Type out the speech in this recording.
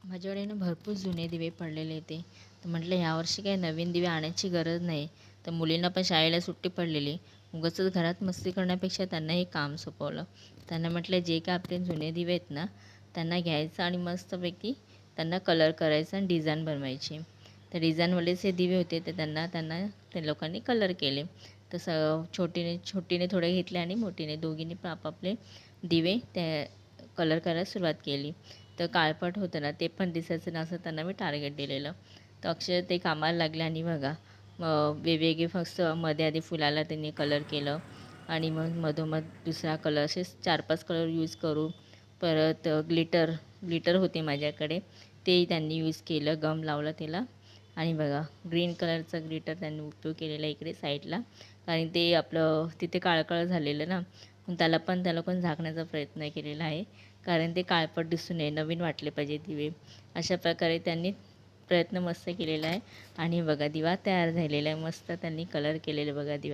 माझ्याकडे ना भरपूर जुने दिवे पडलेले ते. तर म्हटलं ह्यावर्षी काही नवीन दिवे आणायची गरज नाही. तर मुलींना पण शाळेला सुट्टी पडलेली. उगाचच घरात मस्ती करण्यापेक्षा त्यांना हे काम सोपवलं. त्यांना म्हटलं जे काय आपले जुने दिवे आहेत ना, त्यांना घ्यायचं आणि मस्तपैकी त्यांना कलर करायचा आणि डिझाईन बनवायची. तर डिझाईनवालेच हे दिवे होते, तर त्यांना त्यांना ते लोकांनी कलर केले. तसं छोटीने थोडे घेतले आणि मोठीने दोघींनी पण आपापले दिवे त्या कलर करायला सुरुवात केली. तर काळपट होतं ना, ते पण दिसायचं ना असं त्यांना मी टार्गेट दिलेलं. तर अक्षरशः ते कामाला लागले आणि बघा वेगवेगळे फक्त मध्ये आधी फुलाला त्यांनी कलर केलं आणि मग मधोमध दुसरा कलर असे 4-5 कलर यूज करून परत ग्लिटर होते माझ्याकडे, ते त्यांनी यूज केलं, गम लावलं त्याला आणि बघा ग्रीन कलरचा ग्लिटर त्यांनी उपयोग केलेला इकडे साईडला. कारण ते आपलं तिथे काळं झालेलं ना, मग त्याला पण झाकण्याचा प्रयत्न केलेला आहे. कारण ते काळपट दिसू नये, नवीन वाटले पाहिजे दिवे. अशा प्रकारे त्यांनी प्रयत्न मस्त केलेला आहे आणि बघा दिवा तयार झालेला आहे. मस्त त्यांनी कलर केलेलं बघा दिवा.